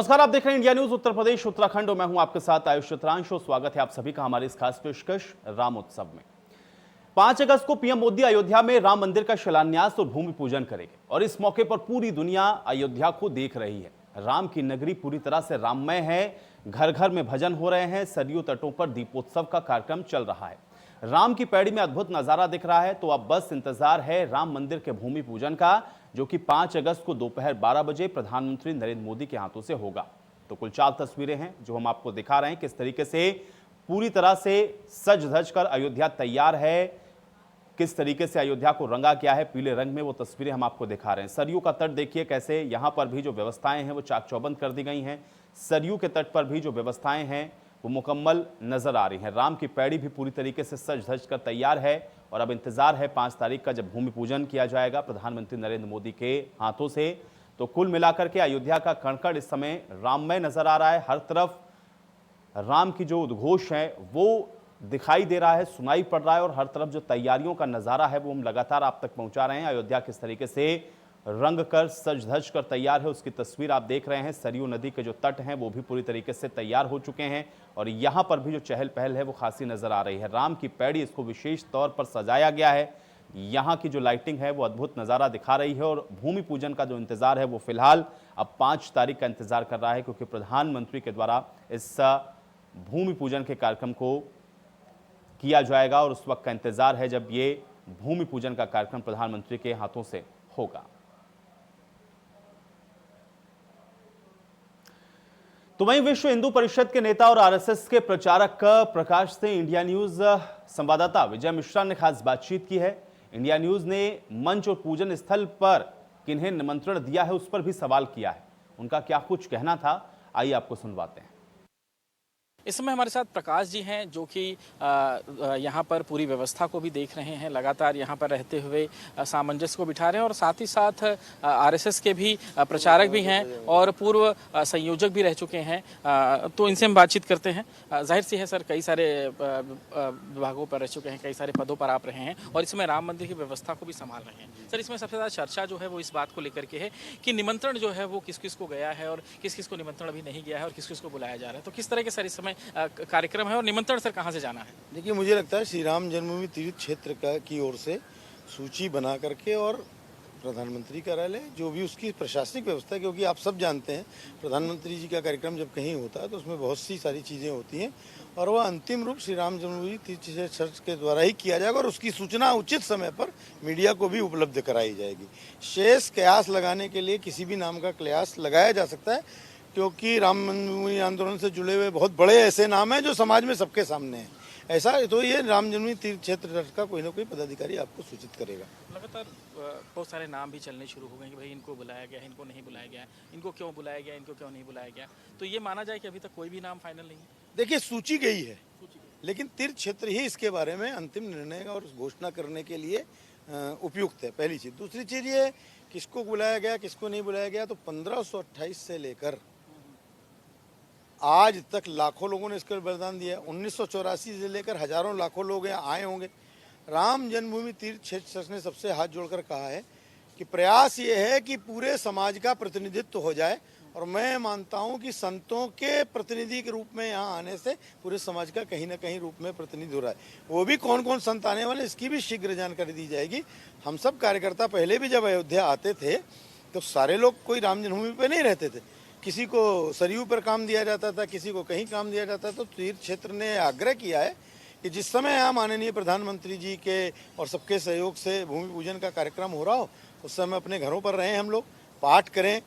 नमस्कार, आप देख रहे हैं इंडिया न्यूज उत्तर प्रदेश उत्तराखंड और मैं हूं आपके साथ आयुष चित्रांशु। स्वागत है आप सभी का हमारी इस खास पेशकश राम उत्सव में। 5 अगस्त को पीएम मोदी अयोध्या में राम मंदिर का शिलान्यास और भूमि पूजन करेंगे और इस मौके पर पूरी दुनिया अयोध्या को देख रही है। राम की नगरी पूरी तरह से राममय है। घर घर में भजन हो रहे हैं, सरयू तटों पर दीपोत्सव का कार्यक्रम चल रहा है। राम की पैड़ी में अद्भुत नजारा दिख रहा है। तो अब बस इंतजार है राम मंदिर के भूमि पूजन का, जो कि 5 अगस्त को दोपहर 12 बजे प्रधानमंत्री नरेंद्र मोदी के हाथों से होगा। तो कुल 4 तस्वीरें हैं जो हम आपको दिखा रहे हैं, किस तरीके से पूरी तरह से सज धज कर अयोध्या तैयार है, किस तरीके से अयोध्या को रंगा गया है पीले रंग में, वो तस्वीरें हम आपको दिखा रहे हैं। सरयू का तट देखिए कैसे यहां पर भी जो व्यवस्थाएं हैं वो चाक चौबंद कर दी गई हैं। सरयू के तट पर भी जो व्यवस्थाएं हैं वो मुकम्मल नजर आ रही हैं। राम की पैड़ी भी पूरी तरीके से सज धज कर तैयार है और अब इंतजार है 5 तारीख का, जब भूमि पूजन किया जाएगा प्रधानमंत्री नरेंद्र मोदी के हाथों से। तो कुल मिलाकर के अयोध्या का कण-कण इस समय राममय नजर आ रहा है। हर तरफ राम की जो उद्घोष है वो दिखाई दे रहा है, सुनाई पड़ रहा है और हर तरफ जो तैयारियों का नजारा है वो हम लगातार आप तक पहुंचा रहे हैं। अयोध्या किस तरीके से रंग कर सज धज कर तैयार है उसकी तस्वीर आप देख रहे हैं। सरयू नदी के जो तट हैं वो भी पूरी तरीके से तैयार हो चुके हैं और यहाँ पर भी जो चहल पहल है वो खासी नजर आ रही है। राम की पैड़ी, इसको विशेष तौर पर सजाया गया है। यहाँ की जो लाइटिंग है वो अद्भुत नज़ारा दिखा रही है और भूमि पूजन का जो इंतजार है वो फिलहाल अब 5 तारीख का इंतजार कर रहा है, क्योंकि प्रधानमंत्री के द्वारा इस भूमि पूजन के कार्यक्रम को किया जाएगा और उस वक्त का इंतजार है जब ये भूमि पूजन का कार्यक्रम प्रधानमंत्री के हाथों से होगा। तो वहीं विश्व हिंदू परिषद के नेता और आरएसएस के प्रचारक प्रकाश से इंडिया न्यूज संवाददाता विजय मिश्रा ने खास बातचीत की है। इंडिया न्यूज ने मंच और पूजन स्थल पर किन्हें निमंत्रण दिया है उस पर भी सवाल किया है। उनका क्या कुछ कहना था, आइए आपको सुनवाते हैं। इस समय हमारे साथ प्रकाश जी हैं जो कि यहाँ पर पूरी व्यवस्था को भी देख रहे हैं, लगातार यहाँ पर रहते हुए सामंजस्य को बिठा रहे हैं और साथ ही साथ आरएसएस के भी प्रचारक भी हैं और पूर्व संयोजक भी रह चुके हैं। तो इनसे हम बातचीत करते हैं। जाहिर सी है सर, कई सारे विभागों पर रह चुके हैं, कई सारे पदों पर आप रहे हैं और इसमें राम मंदिर की व्यवस्था को भी संभाल रहे हैं। सर, इसमें सबसे ज़्यादा चर्चा जो है वो इस बात को लेकर के है कि निमंत्रण जो है वो किस किस को गया है और किस किस को निमंत्रण अभी नहीं गया है और किस किस को बुलाया जा रहा है। तो किस तरह के सर इस समय कार्यक्रम है और निमंत्रण सर कहां से जाना है? देखिए, मुझे लगता है श्री राम जन्मभूमि तीर्थ क्षेत्र की ओर से सूची बना करके और प्रधानमंत्री कार्यालय जो भी उसकी प्रशासनिक व्यवस्था है, क्योंकि आप सब जानते हैं प्रधानमंत्री जी का कार्यक्रम जब कहीं होता है तो उसमें बहुत सी सारी चीज़ें होती हैं और वह अंतिम रूप श्री राम जन्मभूमि तीर्थ क्षेत्र के द्वारा ही किया जाएगा और उसकी सूचना उचित समय पर मीडिया को भी उपलब्ध कराई जाएगी। शेष कयास लगाने के लिए किसी भी नाम का कयास लगाया जा सकता है, क्योंकि राम जन्मभूमि आंदोलन से जुड़े हुए बहुत बड़े ऐसे नाम हैं जो समाज में सबके सामने हैं। ऐसा तो ये राम जन्मभूमि तीर्थ क्षेत्र का कोई ना कोई पदाधिकारी आपको सूचित करेगा। लगातार बहुत सारे नाम भी चलने शुरू हो गए कि भाई इनको बुलाया गया है, इनको नहीं बुलाया गया, इनको क्यों बुलाया गया, इनको क्यों नहीं बुलाया गया। तो ये माना जाए कि अभी तक कोई भी नाम फाइनल नहीं है? देखिए, सूची गई है लेकिन तीर्थ क्षेत्र ही इसके बारे में अंतिम निर्णय और घोषणा करने के लिए उपयुक्त है, पहली चीज़। दूसरी चीज़ ये किसको बुलाया गया किसको नहीं बुलाया गया, तो 1528 से लेकर आज तक लाखों लोगों ने इसका बलिदान दिया। 1984 से लेकर हजारों लाखों लोग यहाँ आए होंगे। राम जन्मभूमि तीर्थ क्षेत्र ने सबसे हाथ जोड़कर कहा है कि प्रयास ये है कि पूरे समाज का प्रतिनिधित्व हो जाए और मैं मानता हूँ कि संतों के प्रतिनिधि के रूप में यहाँ आने से पूरे समाज का कहीं ना कहीं रूप में प्रतिनिधि हो रहा है। वो भी कौन कौन संत आने वाले इसकी भी शीघ्र जानकारी दी जाएगी। हम सब कार्यकर्ता पहले भी जब अयोध्या आते थे तो सारे लोग कोई राम जन्मभूमि पर नहीं रहते थे, किसी को सरयू पर काम दिया जाता था, किसी को कहीं काम दिया जाता था। तो तीर्थ क्षेत्र ने आग्रह किया है कि जिस समय यहाँ माननीय प्रधानमंत्री जी के और सबके सहयोग से भूमि पूजन का कार्यक्रम हो रहा हो उस समय अपने घरों पर रहें, हम लोग पाठ करें,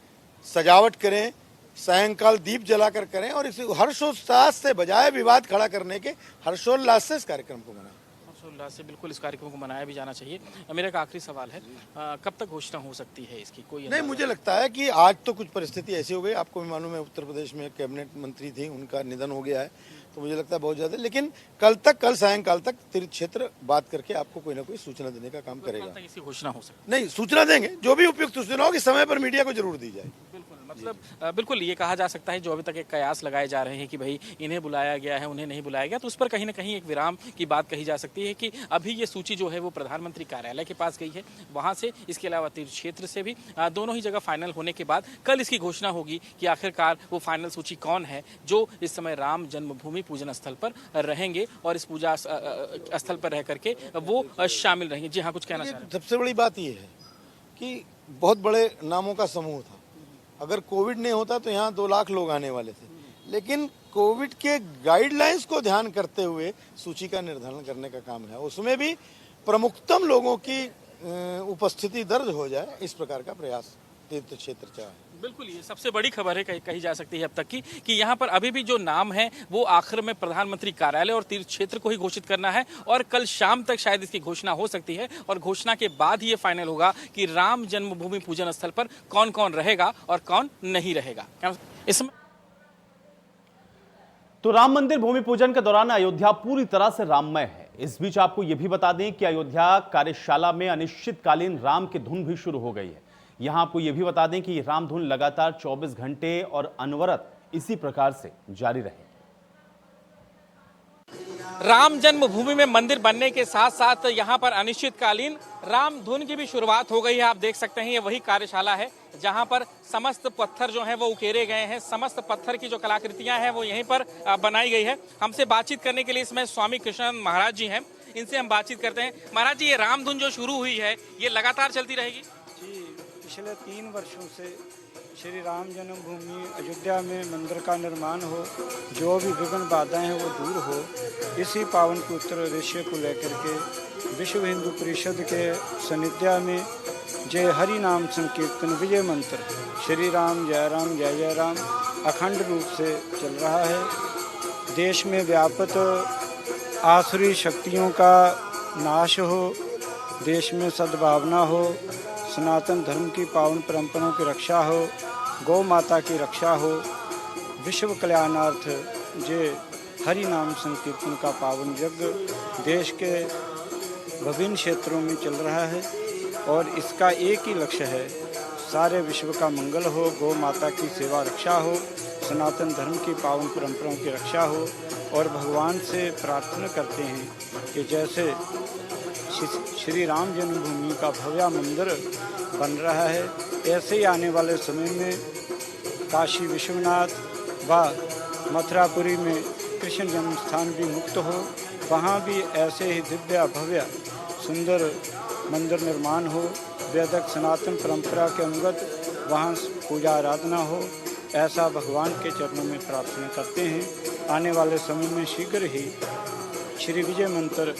सजावट करें, सायंकाल दीप जलाकर करें और इस हर्षोल्लास से बजाय विवाद खड़ा करने के हर्षोल्लास से इस कार्यक्रम को मनाएं। हर्षोल्लास से बिल्कुल इस कार्यक्रम को मनाया भी जाना चाहिए। मेरा एक आखिरी सवाल है, कब तक घोषणा हो सकती है इसकी? कोई नहीं, मुझे लगता है कि आज तो कुछ परिस्थिति ऐसी हो गई, आपको भी मालूम है उत्तर प्रदेश में कैबिनेट मंत्री थी, उनका निधन हो गया है, तो मुझे लगता है बहुत ज़्यादा, लेकिन कल सायंकाल तक तीर्थ क्षेत्र बात करके आपको कोई ना कोई सूचना देने का काम करेगा। इसकी घोषणा हो सकती? नहीं, सूचना देंगे, जो भी उपयुक्त सूचना होगी समय पर मीडिया को जरूर दी जाएगी। बिल्कुल। मतलब बिल्कुल ये कहा जा सकता है, जो अभी तक एक कयास लगाए जा रहे हैं कि भाई इन्हें बुलाया गया है, उन्हें नहीं बुलाया गया, तो उस पर कहीं ना कहीं एक विराम की बात कही जा सकती है कि अभी ये सूची जो है वो प्रधानमंत्री कार्यालय के पास गई है, वहाँ से, इसके अलावा तीर्थ क्षेत्र से भी, दोनों ही जगह फाइनल होने के बाद कल इसकी घोषणा होगी कि आखिरकार वो फाइनल सूची कौन है जो इस समय राम जन्मभूमि पूजन स्थल पर रहेंगे और इस पूजा स्थल पर रह करके वो शामिल रहेंगे। जी हाँ, कुछ कहना चाह रहे हैं? सबसे बड़ी बात यह है कि बहुत बड़े नामों का समूह था। अगर कोविड नहीं होता तो यहाँ 2 लाख लोग आने वाले थे, लेकिन कोविड के गाइडलाइंस को ध्यान करते हुए सूची का निर्धारण करने का काम है। उसमें भी प्रमुखतम लोगों की उपस्थिति दर्ज हो जाए, इस प्रकार का प्रयास तीर्थ क्षेत्र चाहे। बिल्कुल, ये सबसे बड़ी खबर है कही जा सकती है अब तक की कि यहाँ पर अभी भी जो नाम है वो आखिर में प्रधानमंत्री कार्यालय और तीर्थ क्षेत्र को ही घोषित करना है और कल शाम तक शायद इसकी घोषणा हो सकती है और घोषणा के बाद ही ये फाइनल होगा कि राम जन्मभूमि पूजन स्थल पर कौन कौन रहेगा और कौन नहीं रहेगा। इसमें तो राम मंदिर भूमि पूजन के दौरान अयोध्या पूरी तरह से राममय है। इस बीच आपको यह भी बता दें कि अयोध्या कार्यशाला में अनिश्चितकालीन राम की धुन भी शुरू हो गई है। यहां आपको यह भी बता दें कि राम धुन लगातार 24 घंटे और अनवरत इसी प्रकार से जारी रहे। राम जन्मभूमि में मंदिर बनने के साथ साथ यहाँ पर अनिश्चितकालीन राम धुन की भी शुरुआत हो गई है। आप देख सकते हैं ये वही कार्यशाला है जहाँ पर समस्त पत्थर जो हैं वो उकेरे गए हैं, समस्त पत्थर की जो कलाकृतियां हैं वो यहीं पर बनाई गई है। हमसे बातचीत करने के लिए इसमें स्वामी कृष्ण महाराज जी हैं, इनसे हम बातचीत करते हैं। महाराज जी, ये राम धुन जो शुरू हुई है ये लगातार चलती रहेगी? जी, पिछले 3 वर्षों से श्री राम जन्मभूमि अयोध्या में मंदिर का निर्माण हो, जो भी विघ्न बाधाएं हैं वो दूर हो, इसी पावन पुत्र उद्देश्य को लेकर के विश्व हिंदू परिषद के सानिध्य में जय हरि नाम संकीर्तन विजय मंत्र श्री राम जय राम अखंड रूप से चल रहा है। देश में व्याप्त आसुरी शक्तियों का नाश हो, देश में सद्भावना हो, सनातन धर्म की पावन परंपराओं की रक्षा हो, गौ माता की रक्षा हो, विश्व कल्याणार्थ जे हरि नाम संकीर्तन का पावन यज्ञ देश के विभिन्न क्षेत्रों में चल रहा है और इसका एक ही लक्ष्य है, सारे विश्व का मंगल हो, गौ माता की सेवा रक्षा हो, सनातन धर्म की पावन परंपराओं की रक्षा हो। और भगवान से प्रार्थना करते हैं कि जैसे श्री राम जन्मभूमि का भव्य मंदिर बन रहा है, ऐसे ही आने वाले समय में काशी विश्वनाथ व मथुरापुरी में कृष्ण जन्म स्थान भी मुक्त हो, वहाँ भी ऐसे ही दिव्य भव्य सुंदर मंदिर निर्माण हो, वैदिक सनातन परंपरा के अंगत वहाँ पूजा आराधना हो, ऐसा भगवान के चरणों में प्रार्थना करते हैं। आने वाले समय में शीघ्र ही श्री विजय मंत्र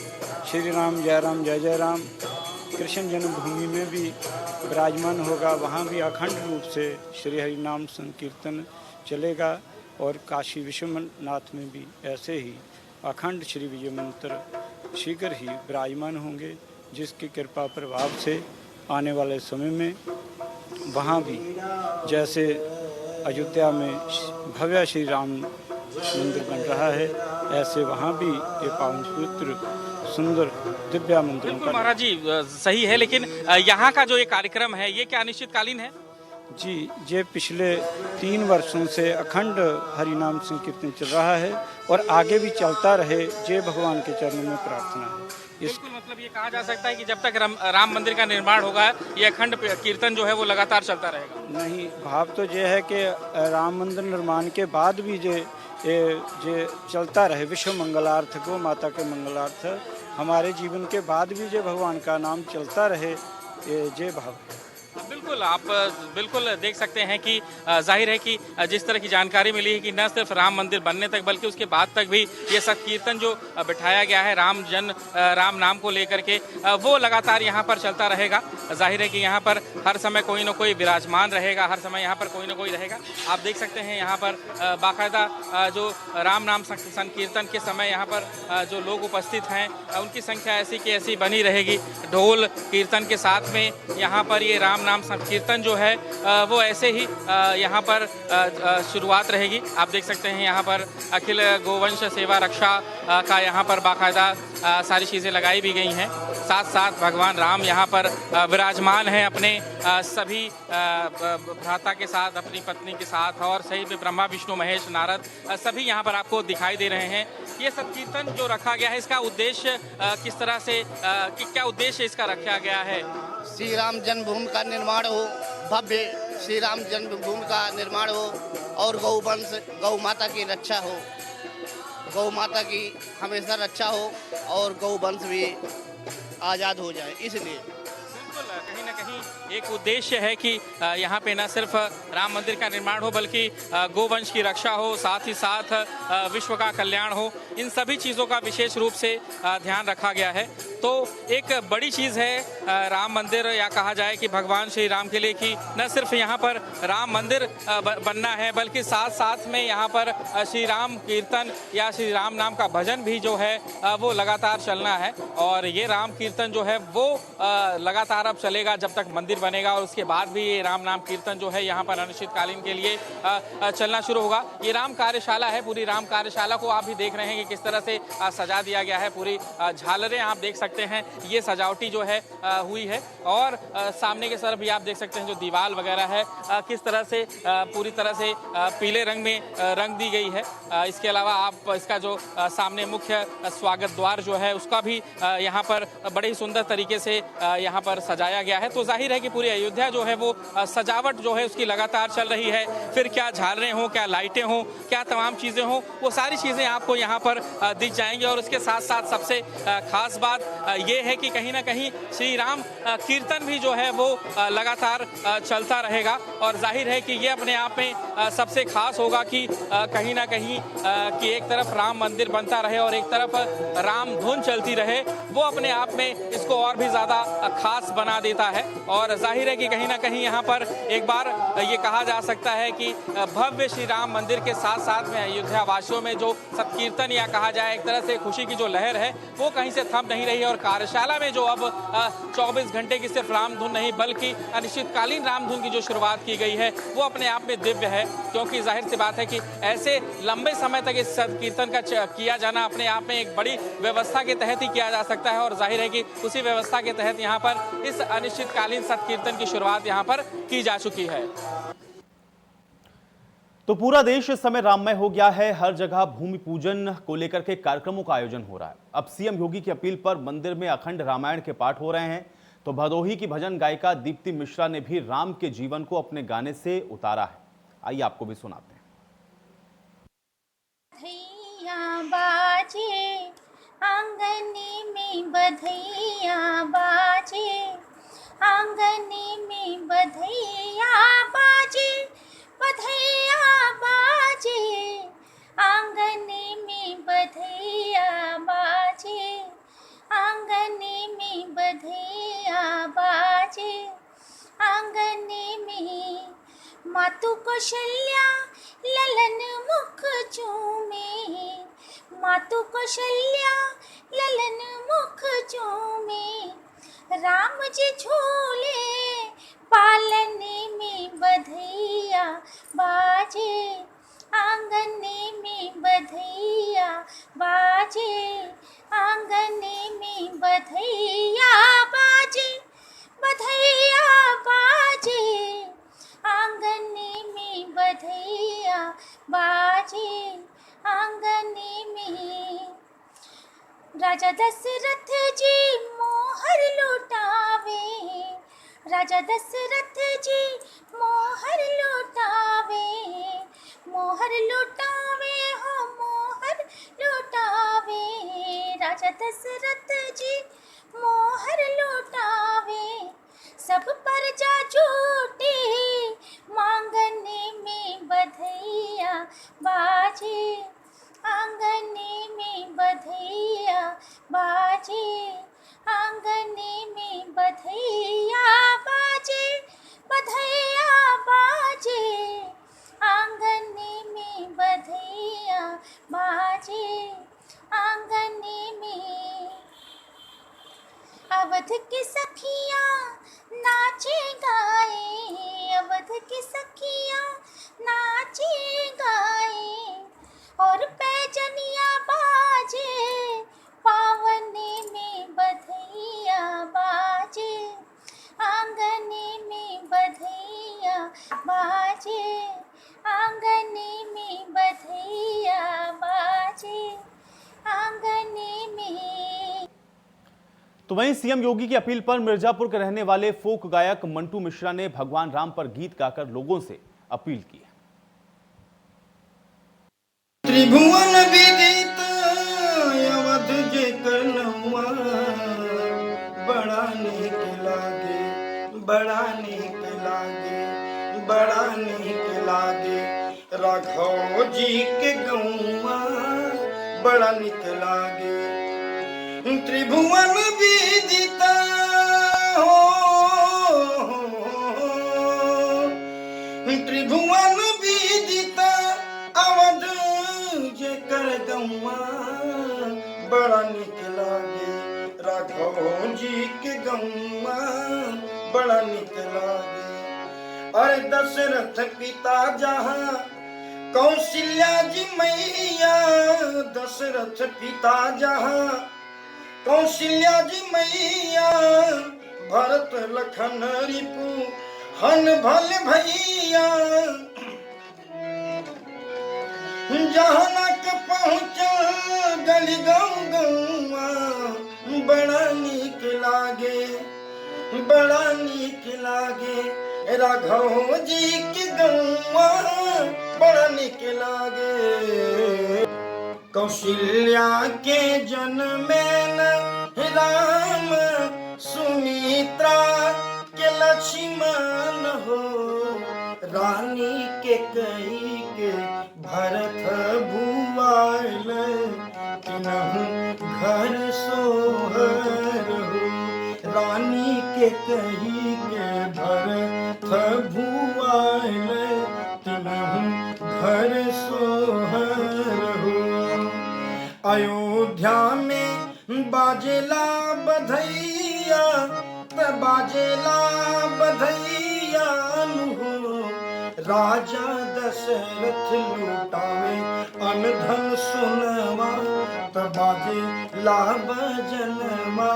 श्री राम जय राम कृष्ण जन्मभूमि में भी विराजमान होगा, वहाँ भी अखंड रूप से श्री हरि नाम संकीर्तन चलेगा और काशी विश्वनाथ में भी ऐसे ही अखंड श्री विजय मंत्र शीघ्र ही विराजमान होंगे, जिसकी कृपा प्रभाव से आने वाले समय में वहाँ भी जैसे अयोध्या में भव्य श्री राम मंदिर बन रहा है, ऐसे वहाँ भी ये पावन पवित्र सुंदर दिव्या मंदिर। बिल्कुल महाराज जी, सही है, लेकिन यहाँ का जो ये कार्यक्रम है ये क्या अनिश्चितकालीन है? जी, ये पिछले 3 वर्षों से अखंड हरि नाम संकीर्तन चल रहा है और आगे भी चलता रहे, जय भगवान के चरणों में प्रार्थना है। बिल्कुल, मतलब ये कहा जा सकता है कि जब तक राम मंदिर का निर्माण होगा ये अखंड कीर्तन जो है वो लगातार चलता रहेगा। नहीं, भाव तो ये है कि राम मंदिर निर्माण के बाद भी ये चलता रहे, विश्व मंगलार्थ, गौ माता के मंगलार्थ, हमारे जीवन के बाद भी जो भगवान का नाम चलता रहे, ये भाव है। बिल्कुल, आप बिल्कुल देख सकते हैं कि जाहिर है कि जिस तरह की जानकारी मिली है कि न सिर्फ राम मंदिर बनने तक बल्कि उसके बाद तक भी ये संकीर्तन जो बिठाया गया है राम नाम को लेकर के, वो लगातार यहाँ पर चलता रहेगा। जाहिर है कि यहाँ पर हर समय कोई न कोई विराजमान रहेगा, हर समय यहाँ पर कोई न कोई रहेगा। आप देख सकते हैं यहाँ पर बाकायदा जो राम नाम संकीर्तन के समय यहाँ पर जो लोग उपस्थित हैं उनकी संख्या ऐसी की ऐसी बनी रहेगी। ढोल कीर्तन के साथ में यहाँ पर ये राम नाम कीर्तन जो है वो ऐसे ही यहाँ पर शुरुआत रहेगी। आप देख सकते हैं यहाँ पर अखिल गोवंश सेवा रक्षा का यहाँ पर बाकायदा सारी चीज़ें लगाई भी गई हैं। साथ साथ भगवान राम यहाँ पर विराजमान हैं अपने सभी भ्राता के साथ, अपनी पत्नी के साथ, और सही में ब्रह्मा विष्णु महेश नारद सभी यहाँ पर आपको दिखाई दे रहे हैं। ये सत्कीर्तन जो रखा गया है, इसका उद्देश्य किस तरह से क्या उद्देश्य इसका रखा गया है? श्री राम जन्मभूमि का निर्माण हो, भव्य श्री राम जन्मभूमि का निर्माण हो, और गौवंश गौ माता की रक्षा हो, गौ माता की हमेशा रक्षा हो, और गौवंश भी आज़ाद हो जाए, इसलिए कहीं ना कहीं एक उद्देश्य है कि यहाँ पे न सिर्फ राम मंदिर का निर्माण हो, बल्कि गोवंश की रक्षा हो, साथ ही साथ विश्व का कल्याण हो। इन सभी चीज़ों का विशेष रूप से ध्यान रखा गया है। तो एक बड़ी चीज़ है राम मंदिर, या कहा जाए कि भगवान श्री राम के लिए कि न सिर्फ यहाँ पर राम मंदिर बनना है, बल्कि साथ साथ में यहाँ पर श्री राम कीर्तन या श्री राम नाम का भजन भी जो है वो लगातार चलना है। और ये राम कीर्तन जो है वो लगातार अब चलेगा जब तक मंदिर बनेगा, और उसके बाद भी ये राम नाम कीर्तन जो है यहाँ पर अनिश्चितकालीन के लिए चलना शुरू होगा। ये राम कार्यशाला है, पूरी राम कार्यशाला को आप भी देख रहे हैं कि किस तरह से सजा दिया गया है। पूरी झालरें आप देख सकते हैं, ये सजावटी जो है हुई है, और सामने के तरफ भी आप देख सकते हैं जो दीवार वगैरह है किस तरह से पूरी तरह से पीले रंग में रंग दी गई है। इसके अलावा आप इसका जो सामने मुख्य स्वागत द्वार जो है उसका भी यहाँ पर बड़े ही सुंदर तरीके से यहाँ पर सजाया गया है। तो जाहिर है कि पूरी अयोध्या जो है वो सजावट जो है उसकी लगातार चल रही है। फिर क्या झालरें हों, क्या लाइटें हों, क्या तमाम चीज़ें हों, वो सारी चीज़ें आपको यहाँ पर दिख जाएंगी। और उसके साथ साथ सबसे खास बात ये है कि कहीं ना कहीं श्री राम कीर्तन भी जो है वो लगातार चलता रहेगा। और जाहिर है कि ये अपने आप में सबसे खास होगा कि कहीं ना कहीं कि एक तरफ राम मंदिर बनता रहे और एक तरफ राम धुन चलती रहे, वो अपने आप में इसको और भी ज़्यादा खास बना देता है। और जाहिर है कि कहीं ना कहीं यहाँ पर एक बार ये कहा जा सकता है कि भव्य श्री राम मंदिर के साथ साथ में अयोध्या वासियों में जो सत्कीर्तन या कहा जाए एक तरह से खुशी की जो लहर है वो कहीं से थम नहीं रही है। और कार्यशाला में जो अब 24 घंटे की सिर्फ रामधुन नहीं बल्कि अनिश्चितकालीन रामधुन की जो शुरुआत की गई है वो अपने आप में दिव्य है, क्योंकि जाहिर सी बात है कि ऐसे लंबे समय तक इस सत्कीर्तन का किया जाना अपने आप में एक बड़ी व्यवस्था के तहत ही किया जा सकता है। और जाहिर है कि उसी व्यवस्था के तहत यहाँ पर इस अनिश्चितकालीन सत्कीर्तन की शुरुआत यहाँ पर की जा चुकी है। तो पूरा देश इस समय राममय हो गया है। हर जगह भूमि पूजन को लेकर के कार्यक्रमों का आयोजन हो रहा है। अब सीएम योगी की अपील पर मंदिर में अखंड रामायण के पाठ हो रहे हैं। तो भदोही की भजन गायिका दीप्ति मिश्रा ने भी राम के जीवन को अपने गाने से उतारा है। आइए आपको भी सुनाते हैं। बाजे आंगने में बधैया बाजे, आंगने में बधैया बाजे, बधैया बाजे, आंगने में बधैया बाजे, आंगने में बधैया बाजे, आंगने में मातु कौशल्या ललन मुख चूमे, मातु कौशल्या ललन मुख चूमे, राम जी झूले पालने में बधैया बाजे, आंगने में बधैया बाजे, आंगने में बधैया बाजे, बधैया बाजे, आंगने में बधैया बाजे, आंगने में राजा दशरथ जी मोहर लुटावे, राजा दशरथ जी मोहर लुटावे, मोहर लुटावे हो मोहर लुटावे, राजा दशरथ जी मोहर लुटावे, सब प्रजा झूठी मांगने में बधैया बाजे, आंगने में बधैया बाजे, आंगने में बधैया बाजे, बधैया बाजे, आंगने में बधैया बाजे, आंगने में अवध की सखियाँ नाचे गाए, रथ की सखियाँ नाचे गाए और पैजनिया बाजे पावने में बधैया बाजे आंगने में बधैया बाजे आंगने में बधैया बाजे आंगने में। तो वहीं सीएम योगी की अपील पर मिर्जापुर के रहने वाले फोक गायक मंटू मिश्रा ने भगवान राम पर गीत गाकर लोगों से अपील की है। त्रिभुवन विदित अवध जे करनवा बड़ा नीक लागे बड़ा नीक लागे बड़ा नीक लागे राघव जी के गौवा बड़ा नीक लागे त्रिभुवन विदित हो त्रिभुवन विदित अवध जे कर गौवा बड़ा नीक लागे राघव जी के गौवा बड़ा नीक लागे। अरे दशरथ पिता जहाँ कौशल्या जी मैया दशरथ पिता जहाँ कौशल्या जी मैया भरत लखन रिपु हन भल भैया जहाँ के पहुँचा गली गाँव गौवा बड़ा नीक लागे बड़ा नीक लागे राघव जी के गौवा बड़ा नीक लागे। कौशल्या के जन्म में राम सुमित्रा के लक्ष्मण हो रानी के कई के भरत भुआल किनहु घर सोहर हो रानी के कही के भरत भुआल किनहु घर सोहर हो। अयोध्या में बाजेला बधैया बाजेला बधैया हो राजा दशरथ लुटावे अनधन सुनवा बाजे ला बजनवा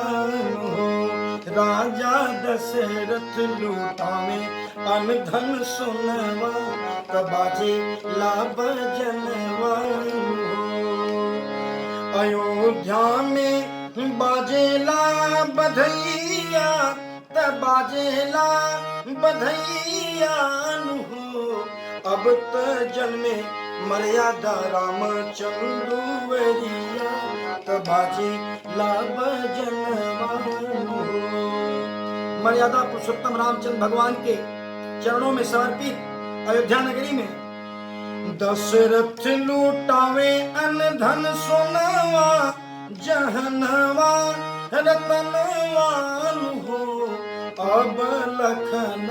हो राजा दशरथ लुटावे अनधन सुनवा बाजे ला बजनवा हो। अयोध्या में बाजेला बधैया बाजेला बधैया हो अब त जन्मे मर्यादा रामचंद्रुवरिया बाजे ला बजनवा हो। मर्यादा पुरुषोत्तम रामचंद्र भगवान के चरणों में समर्पित अयोध्या नगरी में दशरथ लूटावे अनधन सोनावा जहनवा रतनवान हो अब लखन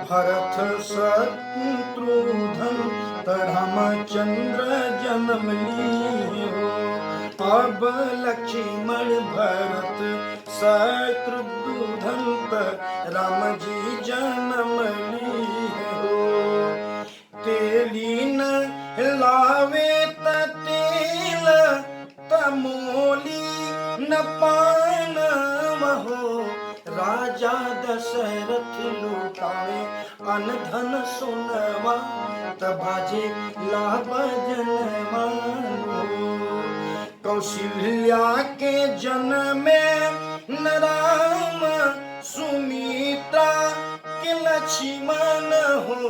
भरत शत्रुघ्न रामचंद्र जन्म लिए हो अब लक्ष्मण भरत शत्रुघ्न राम जी जन्म लिए हो। तेली न लावे तेल तमोली न पान हो राजा दशरथ लुटावे अनधन सुनवा बाजे ला बजनवा हो। कौशल्या के जन्म में राम सुमित्रा के लक्ष्मण हो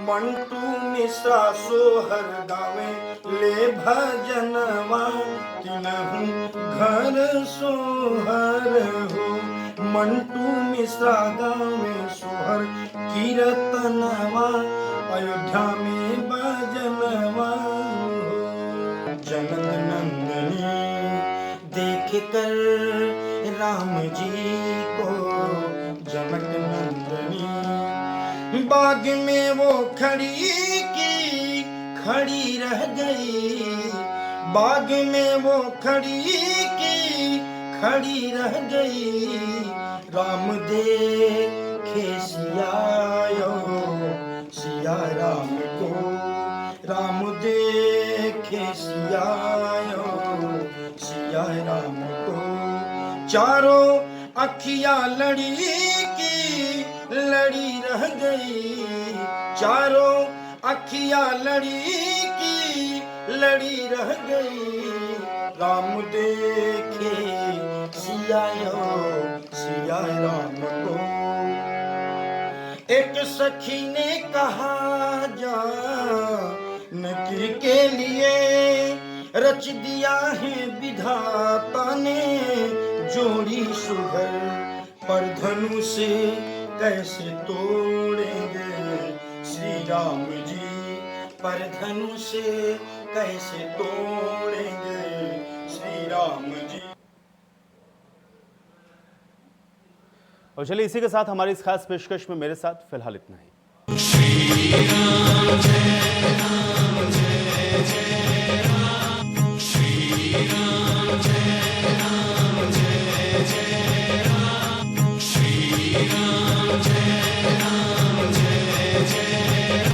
मंटू मिश्रा सोहर गावे ले भजनवा तिनहु घर सोहर हो मंटू मिश्रा गावे सोहर कीर्तनवा अयोध्या में भजनवा हो। जनक नंदनी देख कर राम जी को जनक नंदनी बाग में वो खड़ी रह गई बाग में वो खड़ी रह गई राम देखे सियायो सिया राम को, राम देखे सियायो सिया राम को। चारों अखियां लड़ी की लड़ी रह गई, चारों अखियां लड़ी की लड़ी रह गई। राम देखे सियायो सिया राम को। एक सखी ने कहा जानकी के लिए रच दिया है विधाता ने जोड़ी सुघर, पर धनु से कैसे तोड़ेंगे श्री राम जी, पर धनु से कैसे तोड़ेंगे श्री राम जी। और चलिए इसी के साथ हमारी इस खास पेशकश में मेरे साथ फिलहाल इतना ही।